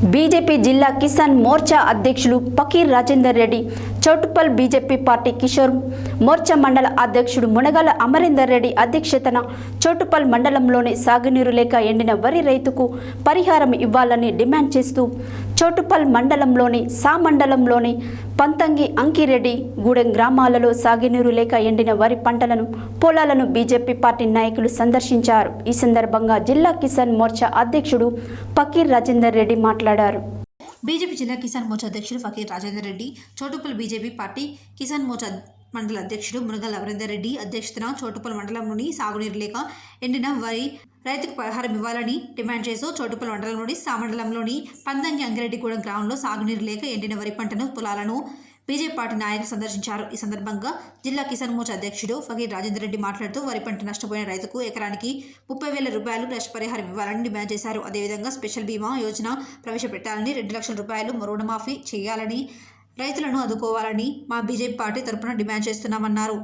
BJP జిల్లా కిసాన్ మోర్చా అధ్యక్షులు Fakir Rajender Reddy, Choutuppal BJP party Kishore Morcha మండల అధ్యక్షుడు మునగాల అమరేందర్ రెడ్డి అధ్యక్షతన చౌటుప్పల్ మండలంలోని సాగునీరు లేక ఎండిన వరి రైతుకు పరిహారం ఇవ్వాలని డిమాండ్ చేస్తూ చౌటుప్పల్ మండలంలోని మండలంలోని పంతంగి అంకిరెడ్డి గూడెం గ్రామాలలో సాగునీరు లేక ఎండిన వరి పంటలను పొలాలను బీజేపీ పార్టీ నాయకులు సందర్శించారు. ఈ సందర్భంగా జిల్లా కిసాన్ మోర్చా అధ్యక్షుడు ఫకీర్ రాజేందర్ రెడ్డి మాట్లాడారు. బీజేపీ జిల్లా కిసాన్ మోర్చా అధ్యక్షుడు ఫకీర్ రాజేందర్ రెడ్డి, చౌటుప్పల్ బీజేపీ పార్టీ కిసాన్ మోర్చా మండల అధ్యక్షుడు మునగాల అమరేందర్ రెడ్డి అధ్యక్షతన చౌటుప్పల్ మండలంలోని సాగునీరు లేక ఎండిన వరి రైతుకు పరిహారం ఇవ్వాలని డిమాండ్ చేస్తూ చౌటుప్పల్ మండలంలోని మండలంలోని పంతంగి అంకిరెడ్డిగూడెం గ్రామంలో సాగునీరు లేక ఎండిన వరి పంటను పొలాలను బీజేపీ పార్టీ నాయకులు సందర్శించారు. ఈ సందర్భంగా జిల్లా కిసాన్ మోర్చా అధ్యక్షుడు ఫకీర్ రాజేందర్ రెడ్డి మాట్లాడుతూ వరి పంట నష్టపోయిన రైతుకు ఎకరానికి 30,000 రూపాయలు నష్టపరిహారం ఇవ్వాలని డిమాండ్ చేశారు. అదేవిధంగా స్పెషల్ బీమా యోజన ప్రవేశపెట్టాలని, 2 లక్షల రూపాయలు రుణమాఫీ చేయాలని, రైతులను ఆదుకోవాలని మా బీజేపీ పార్టీ తరపున డిమాండ్ చేస్తున్నామన్నారు.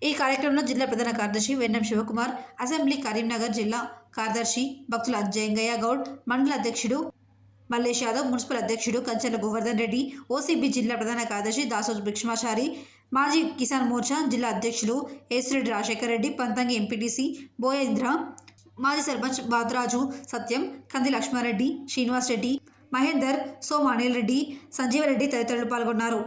ఈ కార్యక్రమంలో జిల్లా ప్రధాన కార్యదర్శి వెన్నం శివకుమార్, అసెంబ్లీ కరీంనగర్ జిల్లా కార్యదర్శి భక్తుల జయంగయ్య గౌడ్, మండల అధ్యక్షుడు మల్లేష్ యాదవ్, మున్సిపల్ అధ్యక్షుడు కంచెల గోవర్ధన్ రెడ్డి, ఓసీబీ జిల్లా ప్రధాన కార్యదర్శి దాసోజు భిక్షమాచారి, మాజీ కిసాన్ మోర్చా జిల్లా అధ్యక్షులు ఏసిరెడ్డి రాజశేఖర్ రెడ్డి, పంతంగి ఎంపీటీసీ బోయేంద్ర, మాజీ సర్పంచ్ బాద్రాజు సత్యం, కంది లక్ష్మారెడ్డి, శ్రీనివాస్ రెడ్డి, మహేందర్, సోమ అనిల్ రెడ్డి, సంజీవరెడ్డి తదితరులు పాల్గొన్నారు.